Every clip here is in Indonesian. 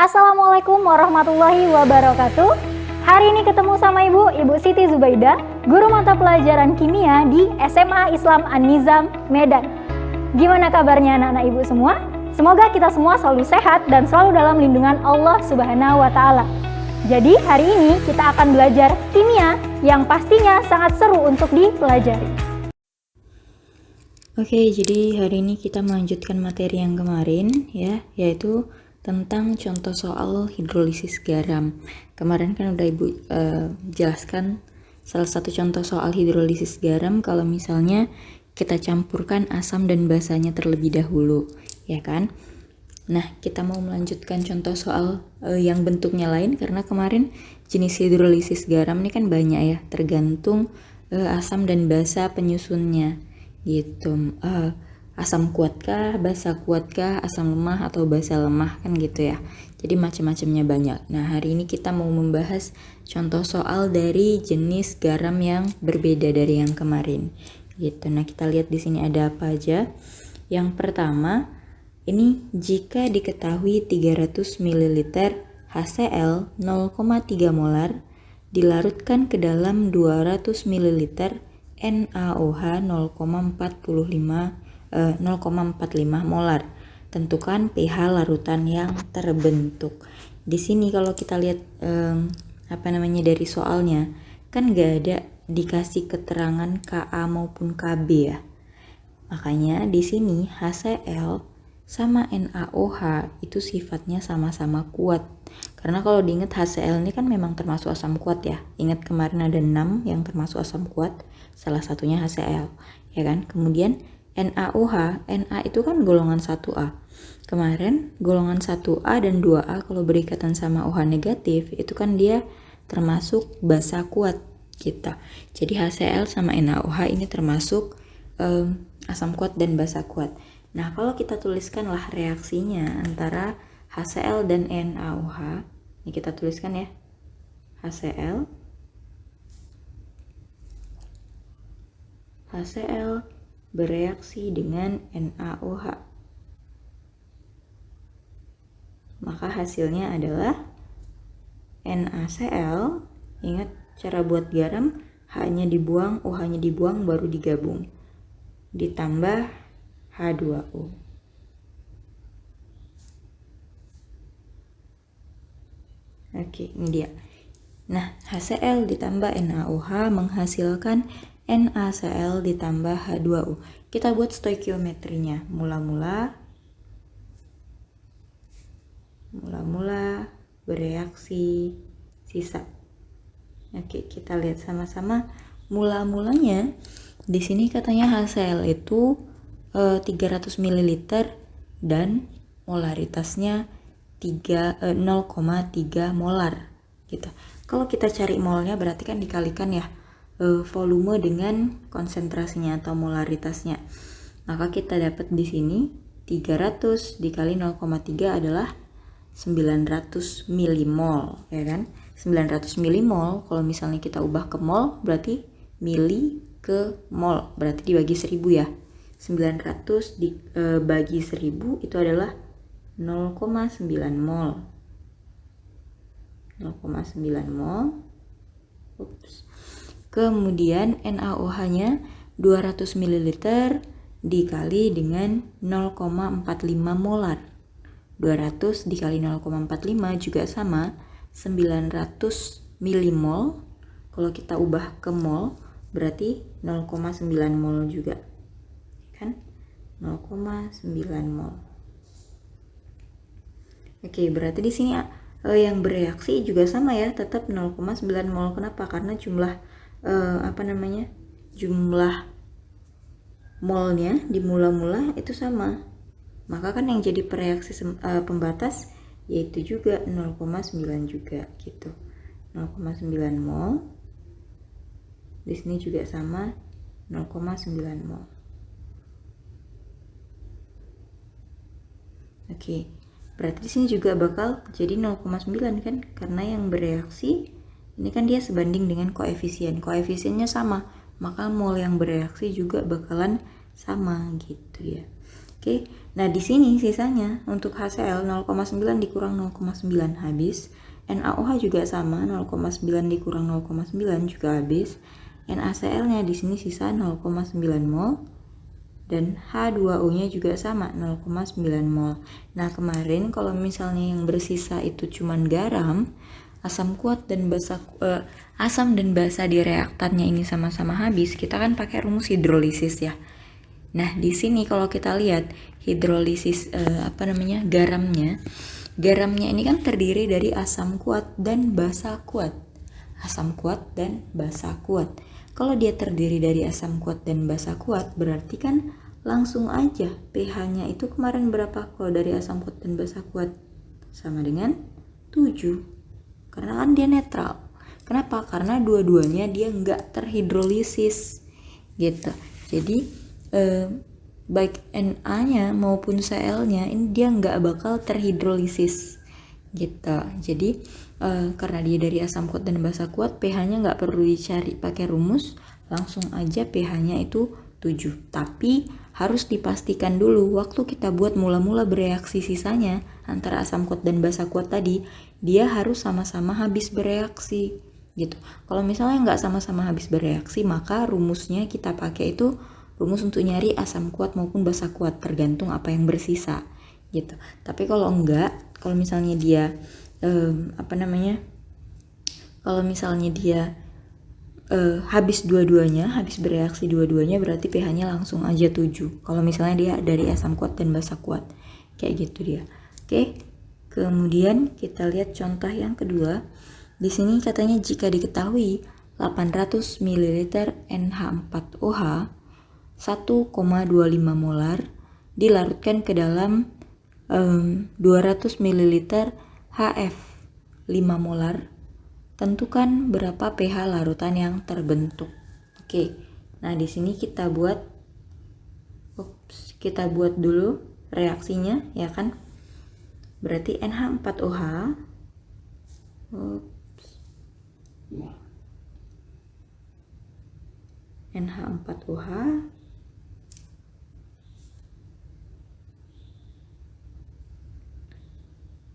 Assalamualaikum warahmatullahi wabarakatuh. Hari ini ketemu sama Ibu Siti Zubaida, guru mata pelajaran kimia di SMA Islam An-Nizam, Medan. Gimana kabarnya anak-anak Ibu semua? Semoga kita semua selalu sehat dan selalu dalam lindungan Allah Subhanahu wa Ta'ala. Jadi hari ini kita akan belajar kimia yang pastinya sangat seru untuk dipelajari. Oke, jadi hari ini kita melanjutkan materi yang kemarin ya, yaitu tentang contoh soal hidrolisis garam. Kemarin kan udah Ibu jelaskan salah satu contoh soal hidrolisis garam kalau misalnya kita campurkan asam dan basanya terlebih dahulu, ya kan? Nah, kita mau melanjutkan contoh soal yang bentuknya lain karena kemarin jenis hidrolisis garam ini kan banyak ya, tergantung asam dan basa penyusunnya gitu. Asam kuatkah, basa kuatkah, asam lemah atau basa lemah kan gitu ya. Jadi macam-macamnya banyak. Nah, hari ini kita mau membahas contoh soal dari jenis garam yang berbeda dari yang kemarin. Gitu. Nah, kita lihat di sini ada apa aja. Yang pertama, ini jika diketahui 300 ml HCl 0,3 molar dilarutkan ke dalam 200 ml NaOH 0,45 molar. Tentukan pH larutan yang terbentuk. Di sini kalau kita lihat dari soalnya, kan nggak ada dikasih keterangan Ka maupun Kb ya. Makanya di sini HCl sama NaOH itu sifatnya sama-sama kuat. Karena kalau diingat HCl ini kan memang termasuk asam kuat ya. Ingat kemarin ada 6 yang termasuk asam kuat, salah satunya HCl, ya kan? Kemudian NaOH, Na itu kan golongan 1A. Kemarin golongan 1A dan 2A kalau berikatan sama OH negatif itu kan dia termasuk basa kuat kita. Jadi HCl sama NaOH ini termasuk asam kuat dan basa kuat. Nah, kalau kita tuliskanlah reaksinya antara HCl dan NaOH, ini kita tuliskan ya. HCl bereaksi dengan NaOH. Maka hasilnya adalah NaCl. Ingat cara buat garam, H-nya dibuang, OH-nya dibuang, baru digabung. Ditambah H2O. Oke, ini dia. Nah, HCl ditambah NaOH menghasilkan NaCl ditambah H2O. Kita buat stoikiometrinya. Mula-mula bereaksi sisa. Oke, kita lihat sama-sama mula-mulanya. Di sini katanya HCl itu 300 ml dan molaritasnya 0,3 molar gitu. Kalau kita cari molnya berarti kan dikalikan ya volume dengan konsentrasinya atau molaritasnya. Maka kita dapat di sini 300 dikali 0,3 adalah 900 milimol, ya kan? 900 milimol kalau misalnya kita ubah ke mol berarti mili ke mol, berarti dibagi 1000 ya. 900 dibagi 1000 itu adalah 0,9 mol. 0,9 mol. Kemudian NaOH-nya 200 ml dikali dengan 0,45 molar. 200 dikali 0,45 juga sama 900 milimol. Kalau kita ubah ke mol berarti 0,9 mol juga. Kan? 0,9 mol. Oke, berarti di sini yang bereaksi juga sama ya, tetap 0,9 mol. Kenapa? Karena jumlah jumlah molnya di mula-mula itu sama. Maka kan yang jadi pereaksi pembatas yaitu juga 0,9 juga gitu. 0,9 mol. Di sini juga sama 0,9 mol. Oke. Berarti di sini juga bakal jadi 0,9 kan? Karena yang bereaksi ini kan dia sebanding dengan koefisiennya sama, maka mol yang bereaksi juga bakalan sama gitu ya. Oke, nah di sini sisanya untuk HCl 0,9 dikurang 0,9 habis. NaOH juga sama, 0,9 dikurang 0,9 juga habis. NaCl-nya di sini sisa 0,9 mol dan H2O-nya juga sama 0,9 mol. Nah, kemarin kalau misalnya yang bersisa itu cuman garam, asam dan basa di reaktannya ini sama-sama habis, kita kan pakai rumus hidrolisis ya. Nah, di sini kalau kita lihat hidrolisis garamnya ini kan terdiri dari asam kuat dan basa kuat. Asam kuat dan basa kuat. Kalau dia terdiri dari asam kuat dan basa kuat, berarti kan langsung aja pH-nya itu kemarin berapa kalau dari asam kuat dan basa kuat? Sama dengan 7. Karena kan dia netral. Kenapa? Karena dua-duanya dia nggak terhidrolisis gitu. Jadi baik Na-nya maupun Cl-nya ini dia nggak bakal terhidrolisis gitu. Jadi karena dia dari asam kuat dan basa kuat, pH-nya nggak perlu dicari pakai rumus, langsung aja pH-nya itu 7. Tapi harus dipastikan dulu waktu kita buat mula-mula bereaksi sisanya antara asam kuat dan basa kuat tadi, dia harus sama-sama habis bereaksi gitu. Kalau misalnya nggak sama-sama habis bereaksi, maka rumusnya kita pakai itu rumus untuk nyari asam kuat maupun basa kuat, tergantung apa yang bersisa gitu. Tapi kalau enggak, kalau misalnya dia kalau misalnya dia habis dua-duanya, habis bereaksi dua-duanya, berarti pH-nya langsung aja 7. Kalau misalnya dia dari asam kuat dan basa kuat, kayak gitu dia. Oke. Kemudian kita lihat contoh yang kedua. Di sini katanya jika diketahui 800 ml NH4OH 1,25 molar dilarutkan ke dalam 200 ml HF 5 molar, tentukan berapa pH larutan yang terbentuk. Oke. Nah, di sini kita buat dulu reaksinya ya kan. Berarti NH4OH NH4OH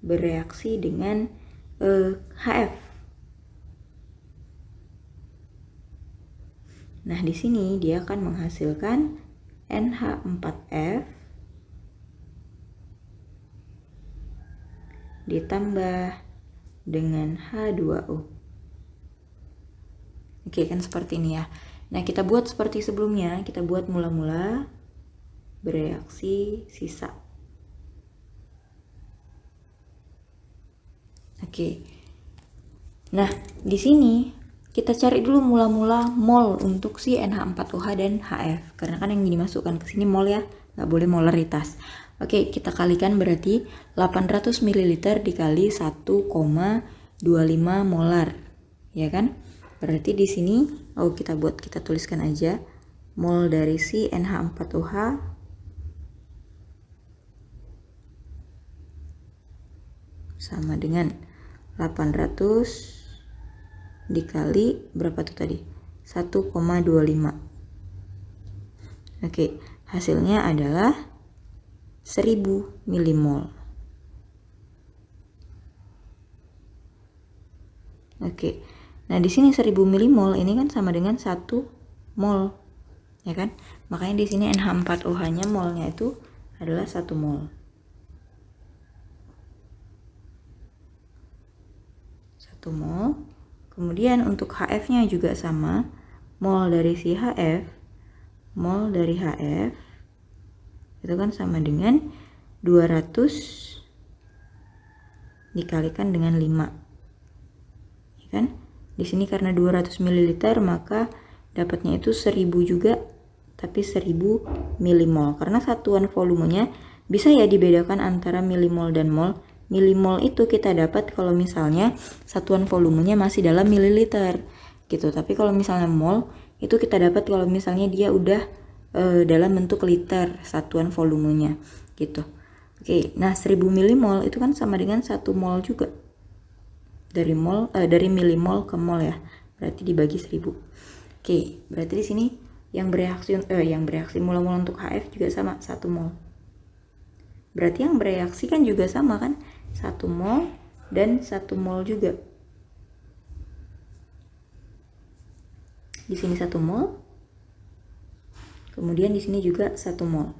bereaksi dengan HF. Nah, di sini dia akan menghasilkan NH4F ditambah dengan H2O. Oke, kan seperti ini ya. Nah, kita buat seperti sebelumnya, kita buat mula-mula bereaksi sisa. Oke. Nah, di sini kita cari dulu mula-mula mol untuk si NH4OH dan HF. Karena kan yang dimasukkan ke sini mol ya, nggak boleh molaritas. Oke, kita kalikan berarti 800 ml dikali 1,25 molar. Ya kan? Berarti di sini kita tuliskan aja mol dari si NH4OH sama dengan 800 dikali berapa tuh tadi? 1,25. Oke, hasilnya adalah 1000 milimol. Oke. Nah, di sini 1000 milimol ini kan sama dengan 1 mol. Ya kan? Makanya di sini NH4OH-nya molnya itu adalah 1 mol. 1 mol. Kemudian untuk HF-nya juga sama. Mol dari si HF, mol dari HF itu kan sama dengan 200 dikalikan dengan 5. Ya kan? Di sini karena 200 ml maka dapatnya itu 1000 juga, tapi 1000 milimol. Karena satuan volumenya bisa ya dibedakan antara milimol dan mol. Milimol itu kita dapat kalau misalnya satuan volumenya masih dalam mililiter gitu. Tapi kalau misalnya mol itu kita dapat kalau misalnya dia udah dalam bentuk liter satuan volumenya gitu. Oke, nah 1000 milimol itu kan sama dengan 1 mol juga. Dari milimol ke mol ya. Berarti dibagi 1000. Oke, berarti di sini yang bereaksi mula-mula untuk HF juga sama 1 mol. Berarti yang bereaksi kan juga sama kan, 1 mol dan 1 mol juga. Di sini 1 mol, kemudian di sini juga 1 mol.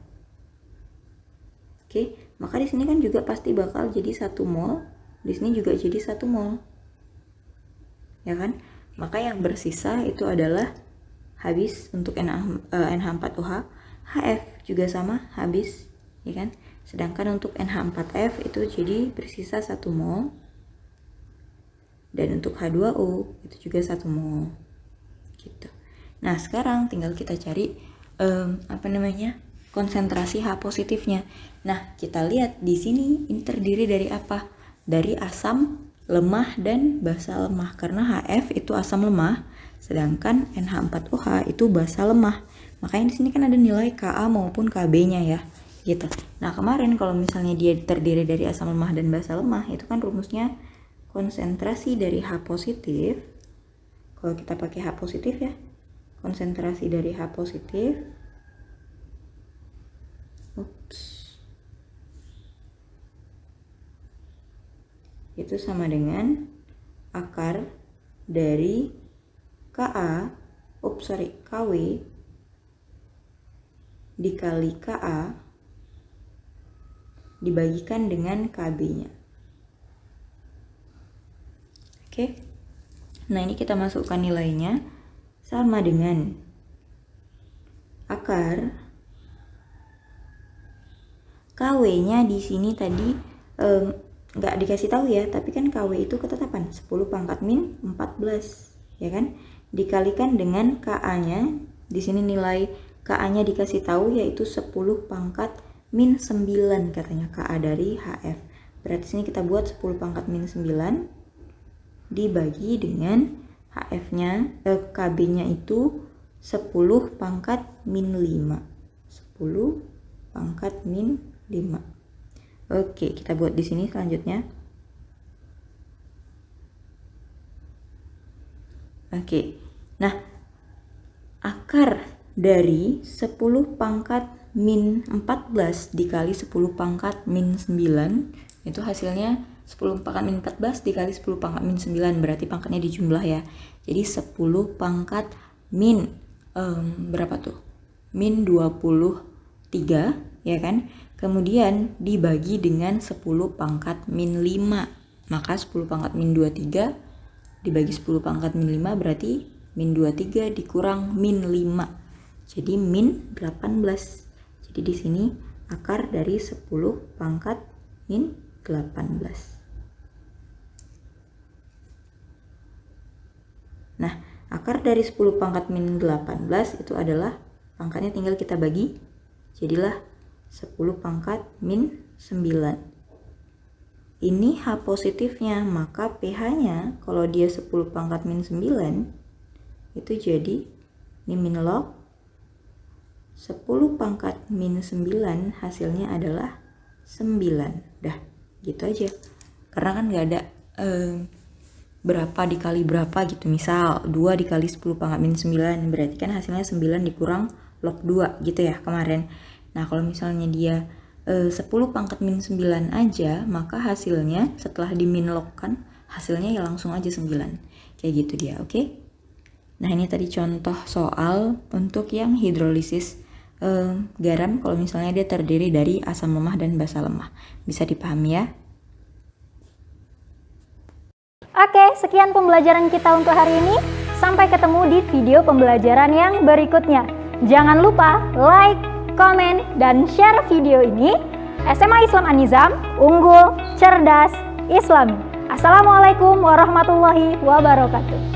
Oke, maka di sini kan juga pasti bakal jadi 1 mol, di sini juga jadi 1 mol. Ya kan? Maka yang bersisa itu adalah habis untuk NH4OH, HF juga sama habis, ya kan? Sedangkan untuk NH4F itu jadi bersisa 1 mol. Dan untuk H2O itu juga 1 mol. Gitu. Nah, sekarang tinggal kita cari konsentrasi H positifnya. Nah, kita lihat di sini ini terdiri dari apa? Dari asam lemah dan basa lemah, karena HF itu asam lemah, sedangkan NH4OH itu basa lemah. Makanya di sini kan ada nilai Ka maupun Kb-nya ya, gitu. Nah, kemarin kalau misalnya dia terdiri dari asam lemah dan basa lemah, itu kan rumusnya konsentrasi dari H positif. Kalau kita pakai H positif ya, konsentrasi dari H positif itu sama dengan akar dari KW dikali Ka dibagikan dengan Kb-nya. Oke. Nah, ini kita masukkan nilainya sama dengan akar KW-nya di sini tadi nggak dikasih tahu ya, tapi kan KW itu ketetapan 10 pangkat min 14, ya kan? Dikalikan dengan KA-nya, di sini nilai KA-nya dikasih tahu yaitu 10 pangkat min 9 katanya KA dari HF. Berarti sini kita buat 10 pangkat min 9 dibagi dengan HF-nya, KB-nya itu 10 pangkat min 5. 10 pangkat min 5. Oke, kita buat di sini selanjutnya. Oke. Nah, akar dari 10 pangkat min 14 dikali 10 pangkat min 9 itu hasilnya 10 pangkat min 14 dikali 10 pangkat min 9, berarti pangkatnya dijumlah ya. Jadi 10 pangkat min berapa tuh? Min 23, ya kan? Kemudian dibagi dengan 10 pangkat min 5. Maka 10 pangkat min 23 dibagi 10 pangkat min 5 berarti min 23 dikurang min 5. Jadi min 18. Jadi di sini akar dari 10 pangkat min 18. Nah, akar dari 10 pangkat min 18 itu adalah pangkatnya tinggal kita bagi, jadilah 10 pangkat min 9. Ini H positifnya, maka pH-nya kalau dia 10 pangkat min 9 itu jadi ini min log 10 pangkat min 9 hasilnya adalah 9. Dah, gitu aja. Karena kan nggak ada berapa dikali berapa gitu. Misal 2 dikali 10 pangkat min 9 berarti kan hasilnya 9 dikurang log 2 gitu ya kemarin. Nah, kalau misalnya dia 10 pangkat min 9 aja, maka hasilnya setelah diminlogkan, hasilnya ya langsung aja 9. Kayak gitu dia, oke? Nah, ini tadi contoh soal untuk yang hidrolisis garam kalau misalnya dia terdiri dari asam lemah dan basa lemah. Bisa dipahami ya? Oke, sekian pembelajaran kita untuk hari ini. Sampai ketemu di video pembelajaran yang berikutnya. Jangan lupa like, komen, dan share video ini. SMA Islam An-Nizam, unggul, cerdas, Islami. Assalamualaikum warahmatullahi wabarakatuh.